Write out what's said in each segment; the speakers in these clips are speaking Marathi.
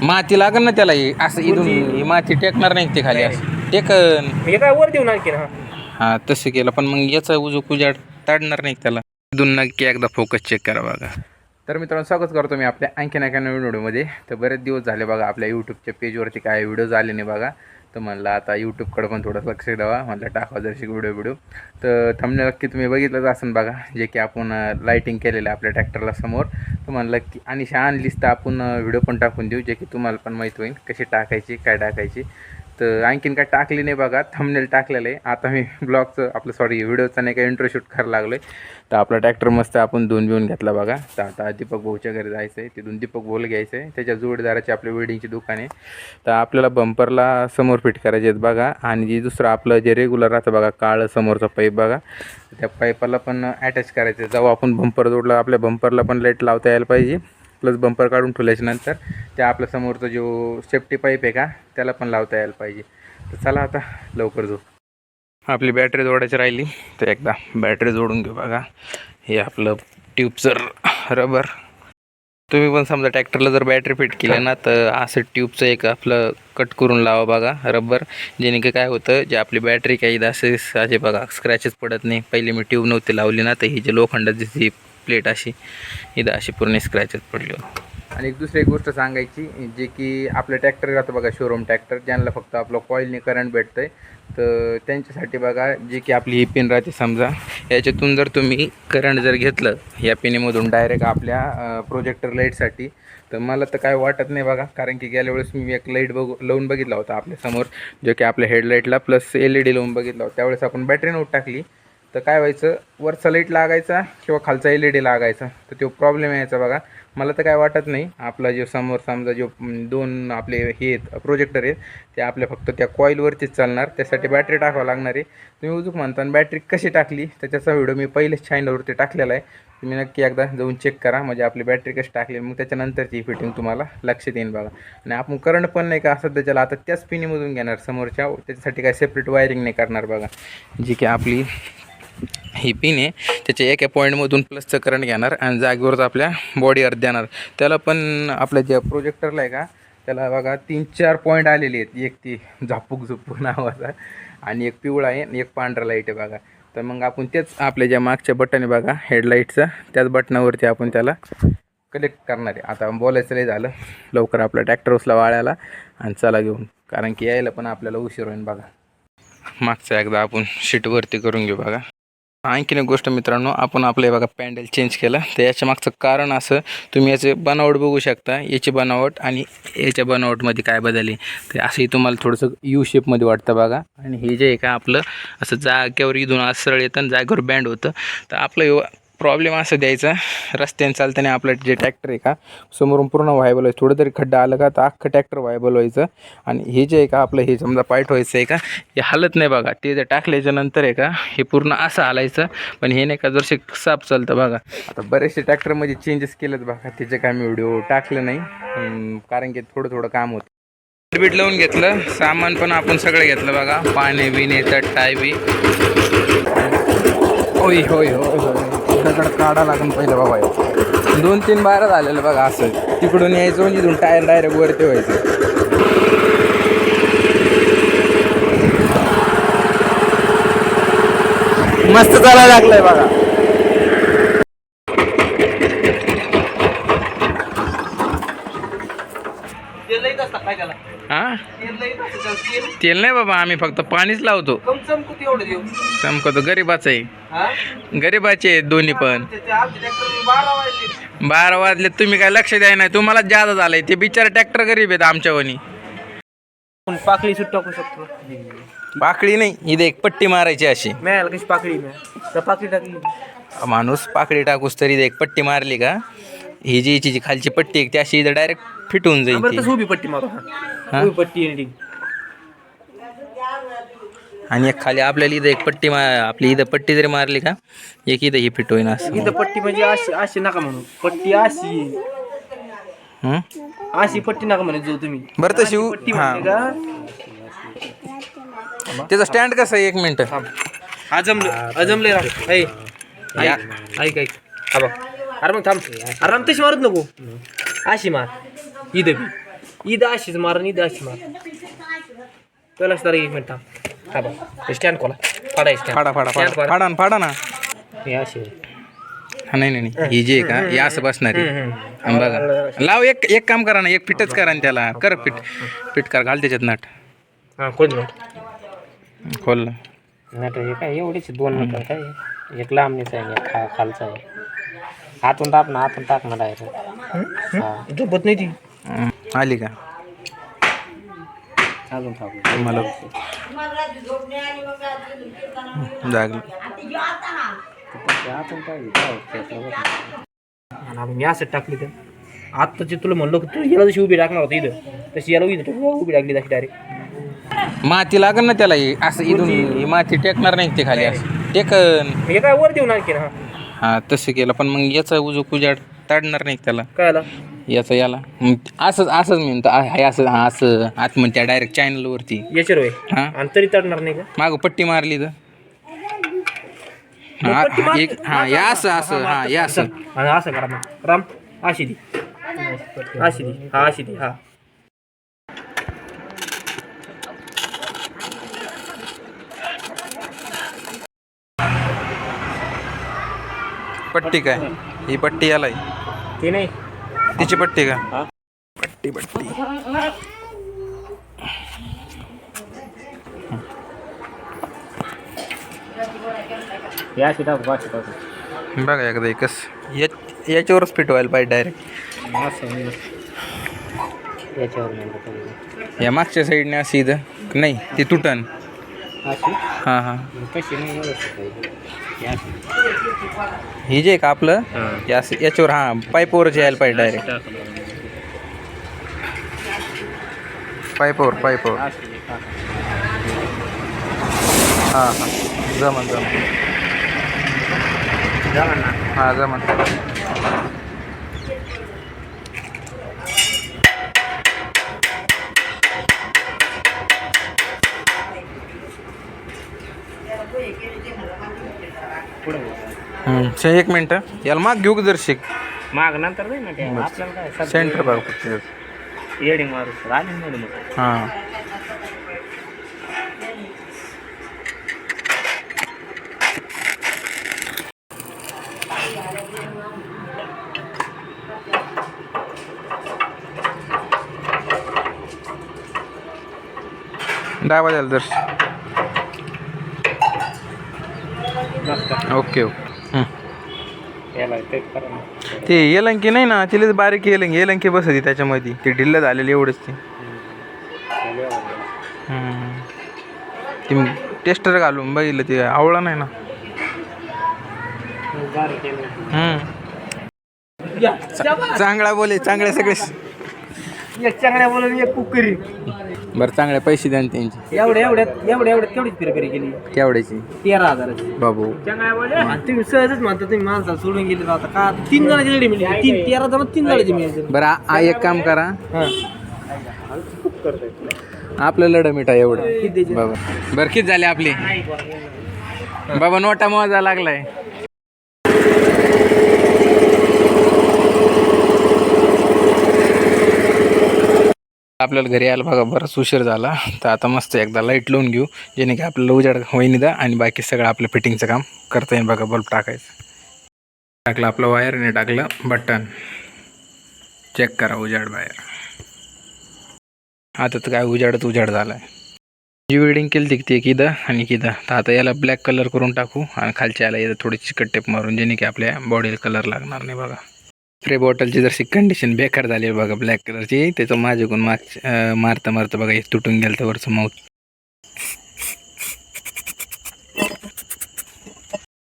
माती लागन ना त्याला, हे असं इथून ही माती टेकणार नाही ते खाली, असं टेकन हे काय वर देऊन आणखी ना. हा तसं केलं, पण मग याचा उजाड ताडणार नाही त्याला. इथून नक्की एकदा फोकस चेक करा बघा. तर मित्रांनो, स्वागत करतो मी आपल्या आणखीन एका नवीन व्हिडिओमध्ये. तर बरेच दिवस झाले बघा आपल्या यूट्यूबच्या पेजवरती काय व्हिडिओ झाले नाही बघा. तर म्हणलं आता यूट्यूबकडे पण थोडं लक्ष द्यावा, म्हणलं टाकावा जरशी व्हिडिओ. तर थंबनेल नक्की तुम्ही बघितलंच असेल बघा, जे की आपण लाईटिंग केलेलं आहे आपल्या ट्रॅक्टरला समोर. तर म्हणलं की आणि आणलीच तर आपण व्हिडिओ पण टाकून देऊ, जे की तुम्हाला पण माहीत होईल कशी टाकायची काय टाकायची. तर आणखीन काय टाकली नाही बघा, थंबनेल टाकलेलं आहे. आता मी ब्लॉगचं व्हिडिओचा नाही का इंट्रो शूट करायला लागलो आहे. तर आपला ट्रॅक्टर मस्त आपण धुवून घेतला बघा. तर आता दीपक भाऊच्या घरी जायचं आहे, तिथून दीपक भाऊला घ्यायचं आहे, त्याच्या जोडीदाराची आपल्या वेल्डिंगची दुकान आहे. तर आपल्याला बंपरला समोर फिट करायचे आहेत बघा. आणि जे दुसरं आपलं जे रेग्युलर राहतं बघा, काळं समोरचा पाईप बघा, त्या पाईपाला पण अटॅच करायचं आहे. जेव्हा आपण बंपर जोडला आपल्या बंपरला पण लाईट लावता यायला पाहिजे, प्लस बंपर काढून ठेवल्याच्यानंतर त्या आपल्या समोरचा जो सेफ्टी पाईप आहे का त्याला पण लावता यायला पाहिजे. तर चला आता लवकर जाऊ. आपली बॅटरी जोडायची राहिली, तर एकदा बॅटरी जोडून घेऊ बघा. हे आपलं ट्यूबचं रबर. तुम्ही पण समजा ट्रॅक्टरला जर बॅटरी फिट केली ना, तर असं ट्यूबचं एक आपलं कट करून लावा बघा रबर. जेणे की काय होतं, जे आपली बॅटरी काही असे बघा स्क्रॅचेस पडत नाही. पहिली मी ट्यूब नव्हती लावली ना, तर ही जे लोखंडाची जी प्लेट इथं अशी पूर्ण स्क्रॅचेस पडली. आणि एक दुसरी एक गोष्ट सांगायची, जे की आपलं ट्रॅक्टर राहतं बघा शोरूम ट्रॅक्टर, ज्यांना फक्त आपलं कॉईलने करंट भेटतं आहे, तर त्यांच्यासाठी बघा जे की आपली ही पिन राहते समजा, याच्यातून जर तुम्ही करंट जर घेतलं या पिनीमधून डायरेक्ट आपल्या प्रोजेक्टर लाईटसाठी, तर मला तर काय वाटत नाही बघा. कारण की गेल्या वेळेस मी एक लाईट लावून बघितला होता आपल्यासमोर, जो की आपल्या हेडलाईटला प्लस LED लावून बघितला होता. त्यावेळेस आपण बॅटरी नव्हती टाकली, तर काय व्हायचं, वरचा लाईट लागायचा किंवा खालचा LED लागायचा, तर तो प्रॉब्लेम यायचा बघा. मला तर काय वाटत नाही. आपला जो समोर समजा जो दोन आपले हे आहेत प्रोजेक्टर आहेत, ते आपल्या फक्त त्या कॉईलवरतीच चालणार, त्यासाठी बॅटरी टाकावं लागणार आहे. तुम्ही उजूक म्हणता बॅटरी कशी टाकली, तर त्याचा व्हिडिओ मी पहिलेच चॅनलवरती टाकलेला आहे. तुम्ही नक्की एकदा जाऊन चेक करा, म्हणजे आपली बॅटरी कशी टाकली, मग त्याच्यानंतरची फिटिंग तुम्हाला लक्षात येईल बघा. आणि आपण करंट पण नाही का असं त्याच्याला आता त्याच पिनीमधून घेणार समोरच्या, त्याच्यासाठी काय सेपरेट वायरिंग नाही करणार बघा. जी की आपली ही पिन आहे, त्याच्या एका पॉईंटमधून प्लसचं करंट घेणार आणि जागेवरच आपल्या बॉडीवर देणार. त्याला पण आपल्या ज्या प्रोजेक्टरला आहे का, त्याला बघा 3-4 पॉईंट आलेले आहेत. एक ती झुपूक नावाचा, आणि एक पिवळा आहे आणि एक पांढरा लाईट आहे बघा. तर मग आपण तेच आपल्या ज्या मागच्या बटन आहे बघा हेडलाईटचं, त्याच बटनावरती आपण त्याला कनेक्ट करणार आहे. आता बोलायचं लय झालं, लवकर आपला ट्रॅक्टर उचला वाळ्याला आणि चला घेऊन, कारण की यायला पण आपल्याला उशीर होईल बघा. मागचं एकदा आपण शीटवरती करून घेऊ बघा. आणखीन एक गोष्ट मित्रांनो, आपण आपलं बघा पॅन्डल चेंज केलं, तर याच्या मागचं कारण असं, तुम्ही याचे बनावट बघू शकता, याची बनावट आणि याच्या बनावटमध्ये काय बदलली. तर असंही तुम्हाला थोडंसं यू शेपमध्ये वाटतं बघा. आणि हे जे आहे का आपलं असं जागेवर इथून आज सरळ येतं आणि जागेवर बँड होतं. तर आपलं प्रॉब्लेम असं द्यायचा, रस्त्याने चालताना आपलं जे ट्रॅक्टर आहे का समोरून पूर्ण व्हायबल व्हायचं, थोडं तरी खड्डा आलं का तर अख्खं ट्रॅक्टर व्हायबल व्हायचं. आणि हे जे आहे का आपलं हे समजा पाईट व्हायचं आहे का, हे हलत नाही बघा. ते जर टाकल्याच्या नंतर आहे का हे पूर्ण असं हलायचं, पण हे नाही का जरसे साफ चालतं बघा. आता बरेचसे ट्रॅक्टरमध्ये चेंजेस केलेत बघा, त्याचे काय मी व्हिडिओ टाकलं नाही, कारण की थोडं काम होतं. बीट लावून घेतलं, सामान पण आपण सगळं घेतलं बघा, पाणी बिन येतात, टाय बी. होय होय होय होय दगड काढा लागून पहिलं बाबा. 2-3 बारा झालेलं बघा. असं तिकडून यायचं म्हणजे इथून टायर डायरेक्ट वरती व्हायचं. मस्त चालायला लागलंय बघा. हा तेल नाही बाबा, आम्ही फक्त पाणीच लावतो. चमकतो, गरीबाच आहे, गरीबाचे दोन्ही पण. 12 वाजले, तुम्ही काय लक्ष द्याय नाही, तुम्हाला जादा झालंय. ते बिचारा ट्रॅक्टर गरीब आहेत आमच्यावानी. पाकळी सुट टाकू शकतो. पाकळी नाही, इथे एक पट्टी मारायची अशी. मॅल कशी पाकळी पाकळी टाकली, माणूस पाकळी टाकूस तरी एक पट्टी मारली का, ही जी खालची पट्टी आहे ती अशी इथं डायरेक्ट फिट होऊन जाईल. उभी पट्टी मारू, उभी पट्टी एंडिंग. आणि एक खाली आपल्याला इथं एक पट्टी आपली इथं पट्टी जरी मारली का, एक इथं ही फिट होईन असं. इथं पट्टी म्हणजे अशी नका म्हणू, पट्टी अशी पट्टी नका म्हणत जाऊ तुम्ही. बरं तशी त्याचा स्टँड कसं आहे, 1 मिनिट अजमले ऐक हा बघ. अरे मग थांब, अरे तशी मारत नको, अशी मार इथं बी. ईद अशीच मार आणि ईद अशी मार. त्याला असणार एक मिनिट थांब. हा बघ स्टँड खोला. फाडा स्टँड. फाडा फाडा फाडा Stand फाडा ना फाडा ना. हे अशी. हा नाही नाही नाही. ही जी आहे का ही असं बसणार आहे. आणि बघा लाव एक काम करा ना एक फिटच करा ना त्याला कर फिट कर घाल त्याच्यात नट. हां कोण खोल नट हे काय एवढीच 2 मीटर काय एक लांबणीच आहे एक खालचा आहे. आतून टाक ना डायरेक्ट. हां झोपत नाही ती. आली का अजून थांब. मला जागली. मी असं टाकली तर आत्ताची तुला म्हणलो की तू याला जशी उभी टाकणार होती इथं तशी याला उभी टाकली तशी डायरेक्ट. माती लागन ना त्याला हे असं इथून ही माती टेकणार नाही ते खाली असं टेकन. हे काय वर देऊन आणखी ना. हा तसं केलं पण मग याचा उजाड ताडणार नाही त्याला काय आला याला मग असंच मी म्हणतो आहे असं आतमध्ये डायरेक्ट चॅनलवरती याच्या रोय हां आणि तरी तडणार नाही का. मागं पट्टी मारली तर एक हां या असं हां या असं आणि असं करा मग राम अशी दी हा अशी दी हा. पट्टी काय ही पट्टी याला आहे ते नाही तिची पट्टी का हा. पट्टी या अशी टाकू बघा एकदा एकच याच्यावरच फिट व्हायला पाहिजे डायरेक्ट. याच्यावर या मागच्या साईडने अशी इथं नाही ती तुटन. हां हां कशी नाही ही जे का आपलं याच्यावर हां पाईपवरच यायला पाहिजे डायरेक्ट पाईपवर हां जमन हां जमन. एक मिनटं याला माग घेऊ का दर्शिक माग नंतर नाही ना ते आपल्याला काय सेंटर बघ फक्त येडिंग मारू राहिली हां डावा द्याल दर्शक. ओके ते येलंकी नाही ना तिला बारीक येलंकी बसती त्याच्यामध्ये ते ढिल्ल झालेली एवढंच ती टेस्टर घालून बघितलं ते आवळा नाही ना. चांगला बोले चांगले सगळे चांगल्या बोलून एक कुकरी बरं चांगले पैसे द्या त्यांचे एवढ्यात केवढीच पेरपेरी केली केवढ्याची 13,000 बाबू. तुम्ही सहजच म्हणता तुम्ही माणसाला सोडून गेले आता का 3 जणांची रेडी मिळली 13 जण 3 जणांची मिळाली. बरं एक काम करा आपलं लढ मिठा एवढं बाबा. बरं किती झाले आपले बाबा नोटा मोजा लागलाय. आपल्याला घरी यायला बघा बराच उशीर झाला तर आता मस्त एकदा लाईट लावून घेऊ जेणे की आपल्याला उजाड होईन दा आणि बाकी सगळं आपलं फिटिंगचं काम करता येईल. बघा बल्ब टाकायचं टाकलं आपलं वायरने टाकलं बटन चेक करा उजाड बाहेर. आता तर काय उजाड झाला आहे. जी वेल्डिंग केली ती एक इथं आणि इथं तर आता याला ब्लॅक कलर करून टाकू आणि खालच्या याला इथं थोडी चिकट टेप मारून जेणे की आपल्या बॉडीला कलर लागणार नाही. बघा स्प्रे बॉटलची जरशी कंडिशन बेकार झाली आहे बघा ब्लॅक कलरची त्याचं माझ्याकडून मारता बघा एक तुटून गेलं तर वरचं माऊथ.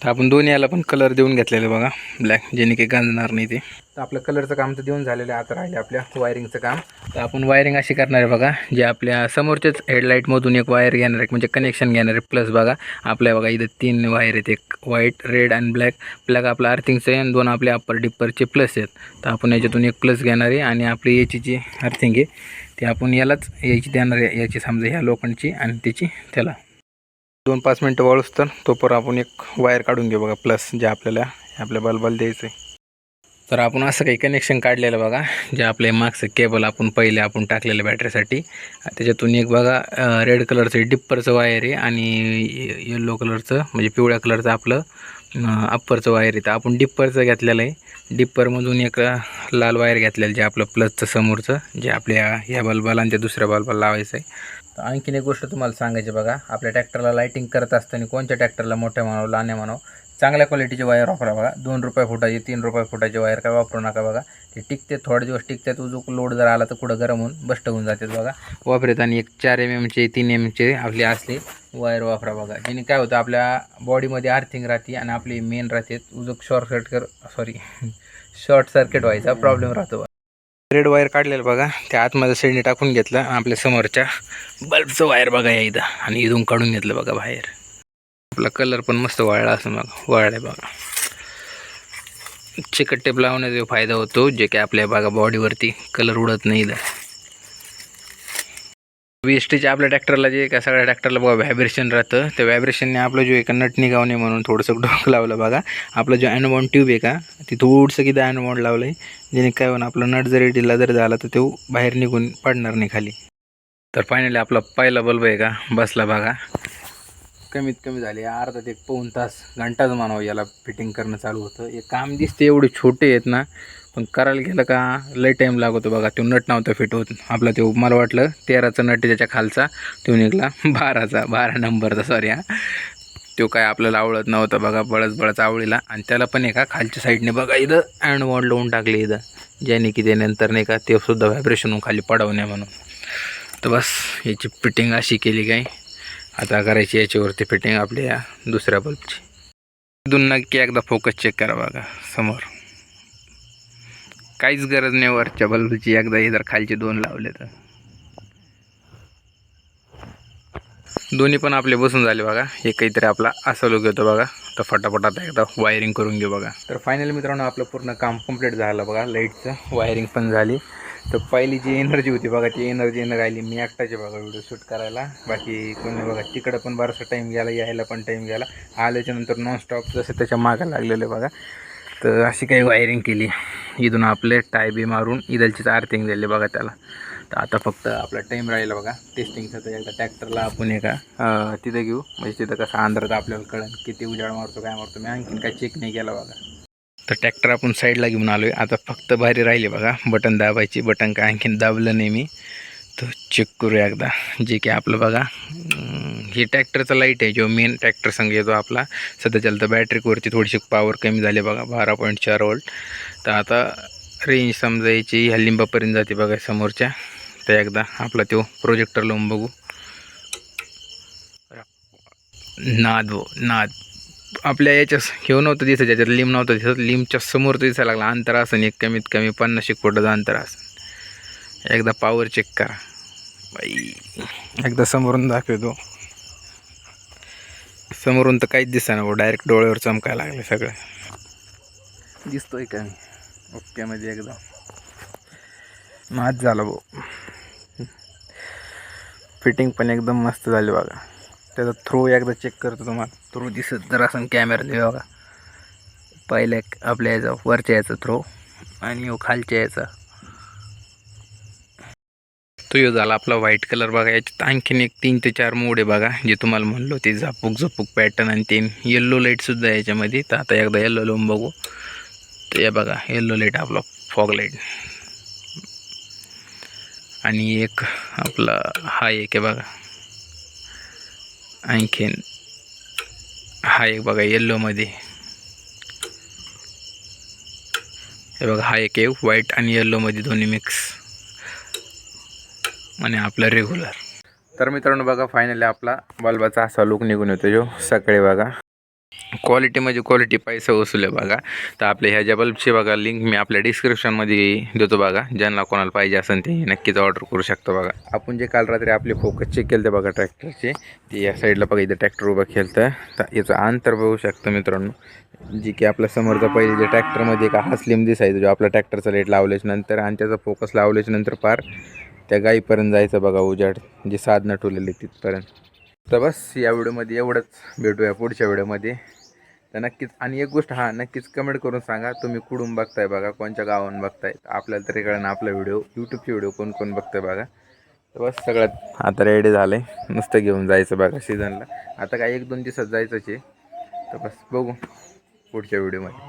तर आपण दोन्ही याला पण कलर देऊन घेतलेले बघा ब्लॅक जेणे काही गांजणार नाही ते. तर आपलं कलरचं काम तर देऊन झालेलं आहे. आता राहिले आपल्या वायरिंगचं काम. तर आपण वायरिंग अशी करणार आहे बघा जे आपल्या समोरच्याच हेडलाईटमधून एक वायर घेणार आहे म्हणजे कनेक्शन घेणार आहे. प्लस बघा आपल्या बघा इथं 3 वायर आहेत एक व्हाईट रेड आणि ब्लॅक आपलं अर्थिंगचं आहे आणि 2 आपल्या अप्पर डिप्परचे प्लस आहेत. तर आपण याच्यातून एक प्लस घेणार आहे आणि आपली याची जी अर्थिंग आहे ती आपण यालाच याची देणार आहे याची समजा ह्या लोकांची आणि त्याची त्याला 2-5 मिनटं वाळूस तर तोपर्यंत आपण एक वायर काढून घेऊ बघा प्लस जे आपल्याला आपल्या बल्बाला द्यायचं आहे. तर आपण असं काही कनेक्शन काढलेलं बघा, जे आपले मागचं केबल पहिले आपण टाकलेलं बॅटरीसाठी, त्याच्यातून एक बघा रेड कलरचं डिप्परचं वायर आहे आणि येलो कलरचं म्हणजे पिवळ्या कलरचं आपलं अप्परचं वायर आहे. तर आपण डिप्परचं घेतलेलं आहे. डिप्परमधून एक लाल वायर घेतलेलं जे आपलं प्लसचं समोरचं, जे आपल्या ह्या बल्बाला आणि त्या दुसऱ्या बल्बाला लावायचं आहे. तर आणखीन एक गोष्ट तुम्हाला सांगायची बघा, आपल्या ट्रॅक्टरला लाईटिंग करत असताना कोणत्या ट्रॅक्टरला मोठ्या म्हणावं लहान म्हणावं, चांगल्या क्वालिटीचे वायर वापरा बघा. 2 रुपये फुटाचे 3 रुपये फुटाचे वायर काय वापरू नका बघा. ते टिकते, थोडे दिवस टिकतात. उजूक लोड जर आला तर कुठं गरम होऊन बस्ट होऊन जातात बघा. वापरत आणि एक 4 mm 3 mm आपले असले वायर वापरा बघा. ज्याने काय होतं, आपल्या बॉडीमध्ये आर्थिंग राहते आणि आपली मेन राहते उजूक शॉर्ट सर्किट व्हायचा प्रॉब्लेम राहतो. रेड वायर काढलेलं बघा, त्या आतमध्ये साईडने टाकून घेतलं. आपल्या समोरच्या बल्बचं वायर बघा या इथं, आणि इथून काढून घेतलं बघा बाहेर. आपला कलर पण मस्त वाळला असं बघा, वाळला बघा. चिकट टेप लावण्याचा फायदा होतो, जे की आपल्या बघा बॉडीवरती कलर उडत नाही. VSTचे आपल्या ट्रॅक्टरला जे का सगळ्या ट्रॅक्टरला बघा व्हायब्रेशन राहतं. त्या व्हायब्रेशनने आपलं जो एका नट निघाव नाही म्हणून थोडंसं डोकं लावलं बघा. आपलं जो ॲनोबॉन्ड ट्यूब आहे का, ती थोडंसं किती ॲनोबॉन्ड लावलं आहे, जेणे काय होणं आपलं नट जरी ढिला जर झाला तर तो बाहेर निघून पडणार नाही खाली. तर फायनली आपला पहिला बल्ब आहे का बसला बघा. कमीत कमी झाले अर्धा ते 1 तास घंटाच मानव याला फिटिंग करणं चालू होतं. हे काम दिसते एवढे छोटे आहेत ना, पण करायला गेलं का लय टाईम लागतो बघा. तो नट नव्हता फिट होत आपला. तो मला वाटलं 13चा नट त्याच्या खालचा, तो निघाला 12 नंबरचा सॉरी हा. तो काय आपल्याला आवडत नव्हता बघा, बळच आवडीला. आणि त्याला पण एका खालच्या साईडने बघा इथं अँडवॉन्ड लावून टाकले इथं, ज्याने की त्यानंतर नाही का ते सुद्धा व्हायब्रेशन खाली पडावं नये म्हणून. तर बस याची फिटिंग अशी केली काय. आता करायची याच्यावरती फिटिंग आपल्या या दुसऱ्या बल्बची. इथून नक्की एकदा फोकस चेक करा बघा समोर. काहीच गरज नाही वरच्या बल्बची, एकदा इधर खालचे 2 लावले तर दोन्ही पण आपले बसून झाले बघा. हे काहीतरी आपला असा लुक येतो बघा. तर फटाफट आता एकदा वायरिंग करून घेऊ बघा. तर फायनली मित्रांनो आपलं पूर्ण काम कंप्लीट झालं बघा. लाईटचं वायरिंग पण झाली. तर पहिली जी एनर्जी होती बघा, ती एनर्जी राहिली मी एकटाचे बघा व्हिडिओ शूट करायला. बाकी कोणी बघा तिकडं पण बराचसा टाईम गेला, यायला पण टाईम गेला. आल्याच्यानंतर नॉनस्टॉप जसं त्याच्या मागं लागलेलं बघा. तर अशी काही वायरिंग केली. इथून आपले टाय बी मारून इदलचीच आर्थिंग दिली बघा त्याला. तर आता फक्त आपला टाईम राहिला बघा टेस्टिंगचा. तर एकदा ट्रॅक्टरला आपण तिथं घेऊ, म्हणजे तिथं कसं अंधारात आपल्याला कळेल किती उजाड मारतो काय मारतो. मी आणखीन काय चेक नाही केला बघा. तर ट्रॅक्टर आपण साईडला घेऊन आलो आहे. आता फक्त भारी राहिली बघा बटन दाबायची. बटन काय आणखीन दाबलं नाही मी. तर चेक करूया एकदा. जे की आपलं बघा हे ट्रॅक्टरचा लाईट आहे, जो मेन ट्रॅक्टर संग येतो आपला. सध्या चालतं बॅटरीवरती थोडीशी पॉवर कमी झाली बघा, 12.4 वोल्ट. तर आता रेंज समजायची ह्या लिंबापर्यंत जाते बघा समोरच्या. तर एकदा आपला तो प्रोजेक्टर लावून बघू. नाद आपल्या याच्यास घेऊन नव्हतं दिसत, ज्याच्यात लिंब नव्हतं दिसत. लिंबच्या समोर दिसायला लागला. अंतर असं एक कमीत कमी 50 फुटाचं अंतर असं. एकदा पॉवर चेक करा बाई. एकदा समोरून दाखवतो. समोरून तर काहीच दिसना भाऊ, डायरेक्ट डोळ्यावर चमकायला लागले सगळं. दिसतोय का मी ओके मध्ये एकदम नाच झाला भाऊ. फिटिंग पण एकदम मस्त झाली बघा. त्याचा थ्रो एकदा चेक करतो तुम्हाला. थ्रो दिसत जर असं कॅमेरा बघा. पहिल्या आपल्या याचा वरच्या याचा थ्रो आणि खालच्या याचा. तो यो झाला आपला व्हाईट कलर बघा. याच्यात आणखीन एक 3 ते 4 मोड आहे बघा, जे तुम्हाला म्हणलो ते झपूक पॅटर्न. आणि 3 येल्लो लाईटसुद्धा आहे याच्यामध्ये. तर आता एकदा येल्लो लावून बघू. तर या बघा येल्लो लाईट आपला फॉग लाईट. आणि एक आपला हा एक आहे बघा. आणखीन हा एक बघा येल्लोमध्ये. हे बघा हा एक आहे व्हाईट आणि येल्लोमध्ये दोन्ही मिक्स. आणि आपला रेग्युलर. तर मित्रांनो बघा फायनली आपला बल्बाचा असा लुक निघून येतो जो सकाळी बघा. क्वालिटी म्हणजे क्वालिटी, पैसा वसूल आहे बघा. तर आपल्या ह्या ज्या बल्बची बघा लिंक मी आपल्या डिस्क्रिप्शनमध्ये देतो बघा. ज्यांना कोणाला पाहिजे असेल ते नक्कीच ऑर्डर करू शकतो बघा. आपण जे काल रात्री आपले फोकस चेक केलं ते बघा ट्रॅक्टरचे, ते या साईडला बघा इथं ट्रॅक्टर उभं खेळतं. तर याचं अंतर बघू शकतं मित्रांनो. जी की आपल्या समोरचा पहिले जे ट्रॅक्टरमध्ये का हा स्लिम दिसायचं, जो आपला ट्रॅक्टरचा लाईट लावल्याच्या नंतर आणि त्याचा फोकस लावल्याच्या नंतर पार त्या गाईपर्यंत जायचं बघा उजाड, जे साधनं ठेवलेली तिथपर्यंत. तर बस या व्हिडिओमध्ये एवढंच. भेटूया पुढच्या व्हिडिओमध्ये. तर नक्कीच. आणि एक गोष्ट नक्कीच कमेंट करून सांगा तुम्ही कुठून बघताय बघा, कोणत्या गावाहून बघताय. आपल्याला तरी कळलं आपला व्हिडिओ यूट्यूबचे व्हिडिओ कोण कोण बघताय बघा. तर बस सगळ्यात आता रेडी झालं आहे, नुसतं घेऊन जायचं बघा सीझनला. आता काय 1-2 दिवसात जायचंच आहे. तर बस बघू पुढच्या व्हिडिओमध्ये.